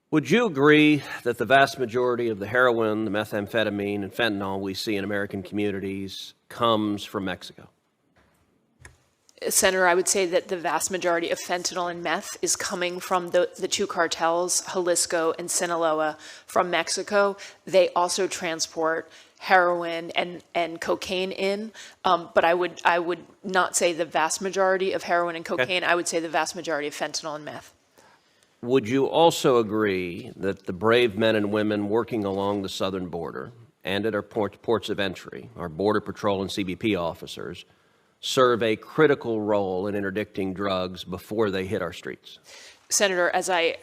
Would you agree that the vast majority of the heroin, the methamphetamine, and fentanyl we see in American communities comes from Mexico? Senator, I would say that the vast majority of fentanyl and meth is coming from the two cartels, Jalisco and Sinaloa, from Mexico. They also transport heroin and cocaine in, but I would not say the vast majority of heroin and cocaine. I would say the vast majority of fentanyl and meth. Would you also agree that the brave men and women working along the southern border and at our ports of entry, our Border Patrol and CBP officers, serve a critical role in interdicting drugs before they hit our streets? Senator, as I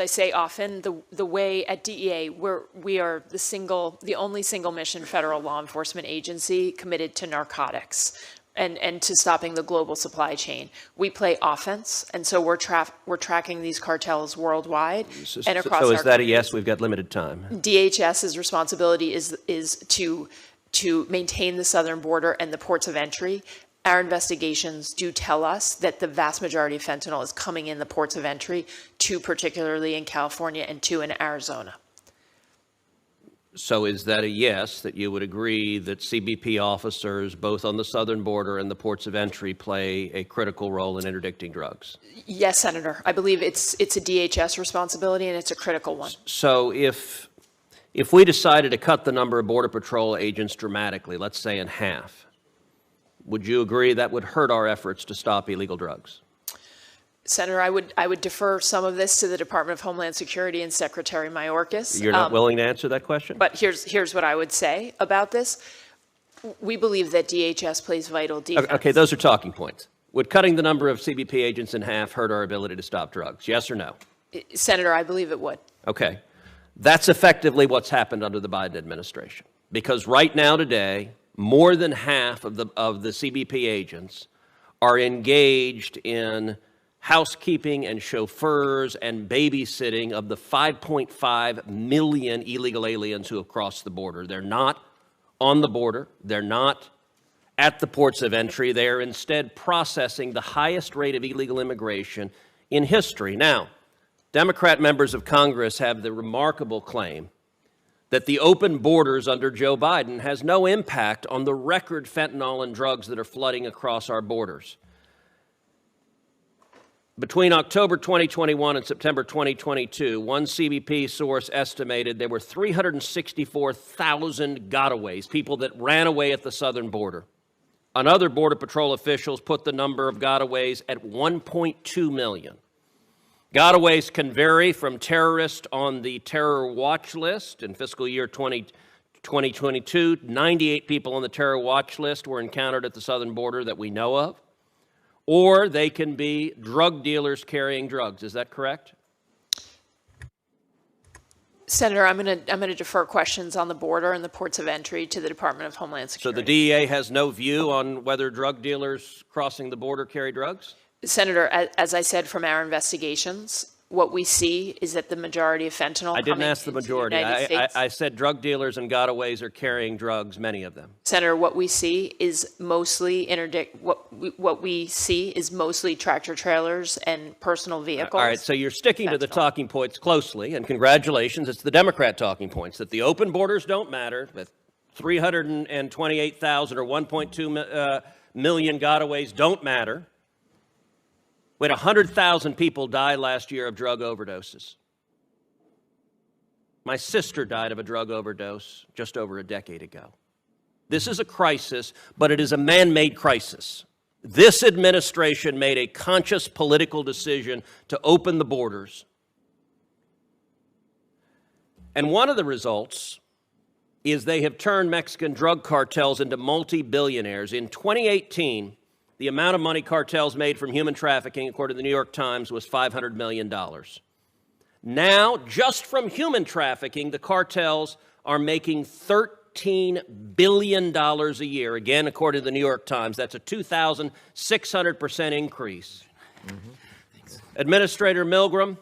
say often, the way at DEA, we are the only single mission federal law enforcement agency committed to narcotics and to stopping the global supply chain. We play offense, and so we're tracking these cartels worldwide and across our So is that a yes? We've got limited time. DHS's responsibility is to maintain the southern border and the ports of entry. Our investigations do tell us that the vast majority of fentanyl is coming in the ports of entry, two particularly in California and two in Arizona. So is that a yes, that you would agree that CBP officers, both on the southern border and the ports of entry, play a critical role in interdicting drugs? Yes, Senator. I believe it's a DHS responsibility, and it's a critical one. So if we decided to cut the number of Border Patrol agents dramatically, let's say in half, would you agree that would hurt our efforts to stop illegal drugs? Senator, I would defer some of this to the Department of Homeland Security and Secretary Mayorkas. You're not willing to answer that question? But here's what I would say about this. We believe that DHS plays vital defense. Okay, those are talking points. Would cutting the number of CBP agents in half hurt our ability to stop drugs? Yes or no? Senator, I believe it would. Okay. That's effectively what's happened under the Biden administration. Because right now today, more than half of the CBP agents are engaged in housekeeping and chauffeurs and babysitting of the 5.5 million illegal aliens who have crossed the border. They're not on the border. They're not at the ports of entry. They are instead processing the highest rate of illegal immigration in history. Now, Democrat members of Congress have the remarkable claim that the open borders under Joe Biden has no impact on the record fentanyl and drugs that are flooding across our borders. Between October 2021 and September 2022, one CBP source estimated there were 364,000 gotaways, people that ran away at the southern border. Another Border Patrol officials put the number of gotaways at 1.2 million. Gotaways can vary from terrorists on the terror watch list. In fiscal year 2022, 98 people on the terror watch list were encountered at the southern border that we know of. Or they can be drug dealers carrying drugs. Is that correct? Senator, I'm going to defer questions on the border and the ports of entry to the Department of Homeland Security. So the DEA has no view on whether drug dealers crossing the border carry drugs? Senator, as I said, from our investigations, what we see is that the majority of fentanyl. I didn't ask the majority. I said drug dealers and gotaways are carrying drugs, many of them. Senator, what we see is mostly what we see is mostly tractor trailers and personal vehicles. All right, so you're sticking to the talking points closely, and congratulations, it's the Democrat talking points, that the open borders don't matter, that 328,000 or 1.2 million gotaways don't matter. We had 100,000 people die last year of drug overdoses. My sister died of a drug overdose just over a decade ago. This is a crisis, but it is a man-made crisis. This administration made a conscious political decision to open the borders. And one of the results is they have turned Mexican drug cartels into multi-billionaires. In 2018, the amount of money cartels made from human trafficking, according to the New York Times, was $500 million. Now, just from human trafficking, the cartels are making $13 billion a year. Again, according to the New York Times, that's a 2,600% increase. Administrator Milgram,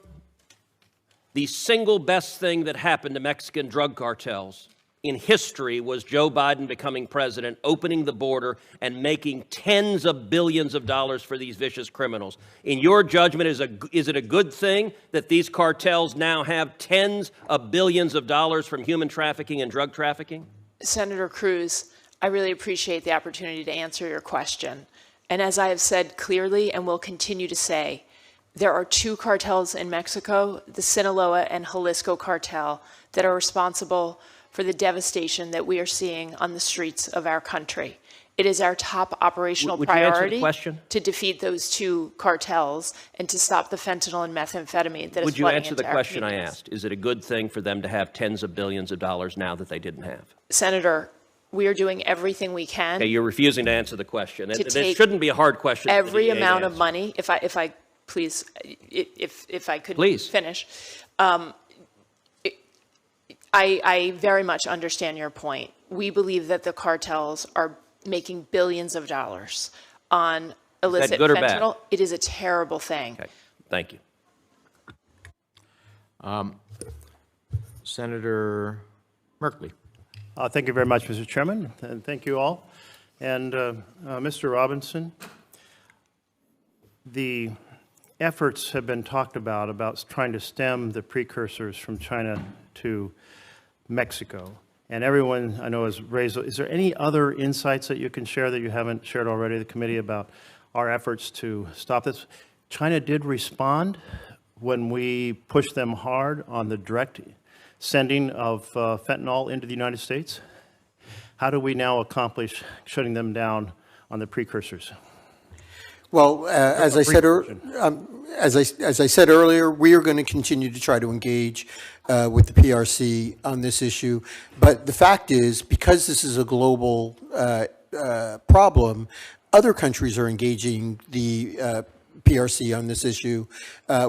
the single best thing that happened to Mexican drug cartels in history was Joe Biden becoming president, opening the border, and making tens of billions of dollars for these vicious criminals. In your judgment, is it a good thing that these cartels now have tens of billions of dollars from human trafficking and drug trafficking? Senator Cruz, I really appreciate the opportunity to answer your question. And as I have said clearly and will continue to say, there are two cartels in Mexico, the Sinaloa and Jalisco cartel, that are responsible for the devastation that we are seeing on the streets of our country. It is our top operational priority to defeat those two cartels and to stop the fentanyl and methamphetamine that is flooding into our communities. Would you answer the question I asked? Is it a good thing for them to have tens of billions of dollars now that they didn't have? Senator, we are doing everything we can. Okay, you're refusing to answer the question. It shouldn't be a hard question. Every amount of money, if I please, if I could finish. I very much understand your point. We believe that the cartels are making billions of dollars on illicit fentanyl. Bad? It is a terrible thing. Okay. Thank you. Senator Merkley. Thank you very much, Mr. Chairman, and thank you all. And Mr. Robinson, the efforts have been talked about trying to stem the precursors from China to Mexico. And everyone I know has raised, is there any other insights that you can share that you haven't shared already, the committee, about our efforts to stop this? China did respond when we pushed them hard on the direct sending of fentanyl into the United States. How do we now accomplish shutting them down on the precursors? Well, as I said earlier, we are going to continue to try to engage with the PRC on this issue. But the fact is, because this is a global problem, other countries are engaging the PRC on this issue.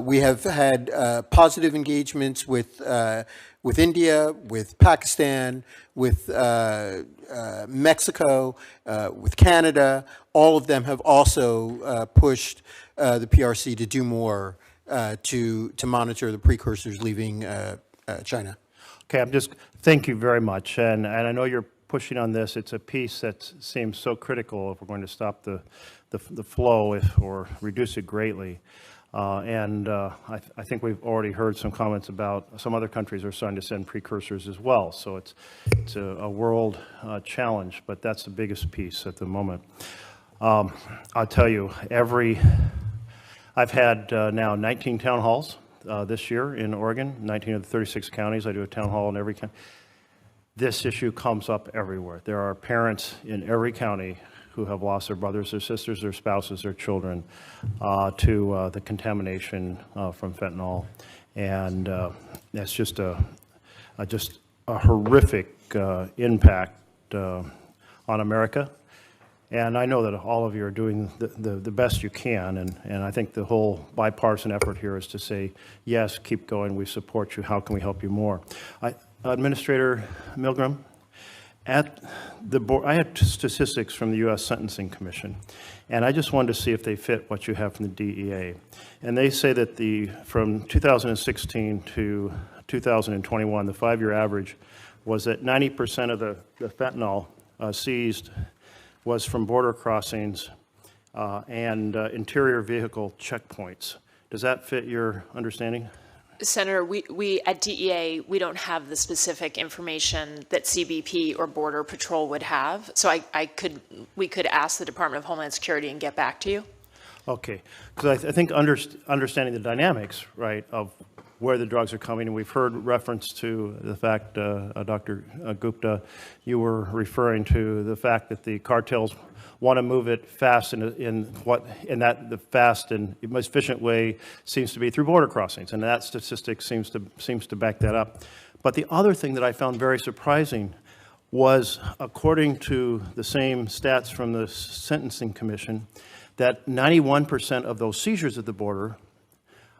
We have had positive engagements with India, with Pakistan, with Mexico, with Canada. All of them have also pushed the PRC to do more to monitor the precursors leaving China. Okay, thank you very much. And I know you're pushing on this. It's a piece that seems so critical if we're going to stop the flow or reduce it greatly. I think we've already heard some comments about some other countries are starting to send precursors as well. So it's a world challenge, but that's the biggest piece at the moment. I'll tell you, I've had now 19 town halls this year in Oregon, 19 of the 36 counties. I do a town hall in every county. This issue comes up everywhere. There are parents in every county who have lost their brothers, their sisters, their spouses, their children to the contamination from fentanyl. And that's just a horrific impact on America. And I know that all of you are doing the best you can, and I think the whole bipartisan effort here is to say, yes, keep going, we support you, how can we help you more? Administrator Milgram, at the board, I had statistics from the U.S. Sentencing Commission, and I just wanted to see if they fit what you have from the DEA. And they say that from 2016 to 2021, the 5-year average was that 90% of the fentanyl seized was from border crossings and interior vehicle checkpoints. Does that fit your understanding? Senator, we at DEA, we don't have the specific information that CBP or Border Patrol would have. So we could ask the Department of Homeland Security and get back to you. Okay, because I think understanding the dynamics, right, of where the drugs are coming, and we've heard reference to the fact, Dr. Gupta, you were referring to the fact that the cartels want to move it fast the fast and most efficient way seems to be through border crossings, and that statistic seems to back that up. But the other thing that I found very surprising was, according to the same stats from the Sentencing Commission, that 91% of those seizures at the border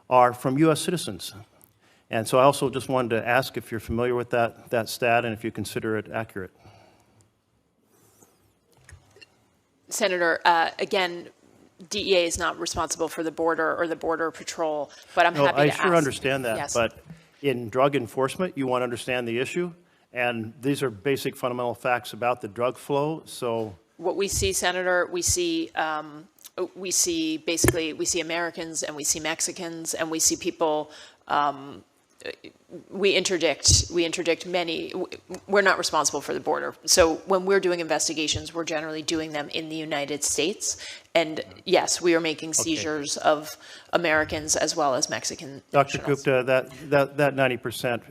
are from U.S. citizens. And so I also just wanted to ask if you're familiar with that stat and if you consider it accurate. Senator, again, DEA is not responsible for the border or the Border Patrol, but I'm happy to ask. I sure understand that, yes. But in drug enforcement, you want to understand the issue, And these are basic fundamental facts about the drug flow, so What we see, Senator, we see basically, we see Americans and we see Mexicans and we see people, we interdict many, we're not responsible for the border. So when we're doing investigations, we're generally doing them in the United States. And yes, we are making seizures of Americans as well as Mexican Dr. nationals. Gupta, that 90%,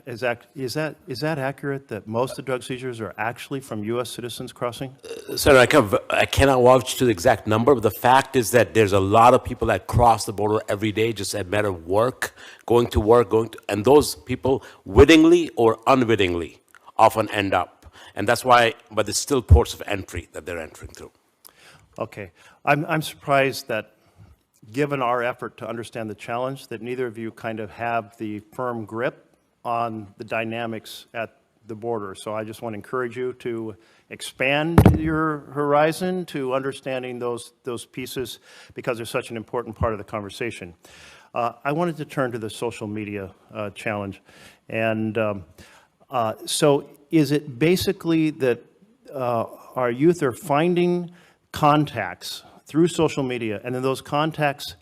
is that accurate, that most of the drug seizures are actually from U.S. citizens crossing? Senator, I cannot vouch to the exact number, but the fact is that there's a lot of people that cross the border every day just as a matter of work, going to work, and those people wittingly or unwittingly often end up. And that's why, but there's still ports of entry that they're entering through. Okay. I'm surprised that, given our effort to understand the challenge, that neither of you kind of have the firm grip on the dynamics at the border. So I just want to encourage you to expand your horizon to understanding those pieces, because they're such an important part of the conversation. I wanted to turn to the social media challenge. And so is it basically that our youth are finding contacts through social media, and then those contacts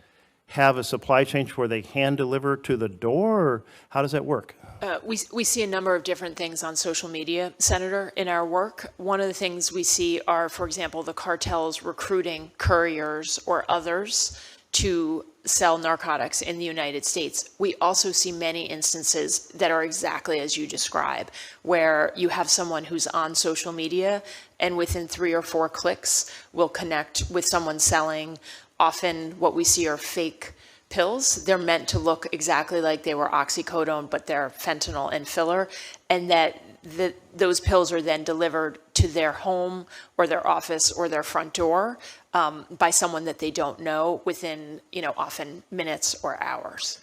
have a supply chain where they hand deliver to the door, or how does that work? We see a number of different things on social media, Senator, in our work. One of the things we see are, for example, the cartels recruiting couriers or others to sell narcotics in the United States. We also see many instances that are exactly as you describe, where you have someone who's on social media and within 3 or 4 clicks will connect with someone selling. Often what we see are fake pills. They're meant to look exactly like they were oxycodone, but they're fentanyl and filler, and that those pills are then delivered to their home or their office or their front door by someone that they don't know within, often minutes or hours.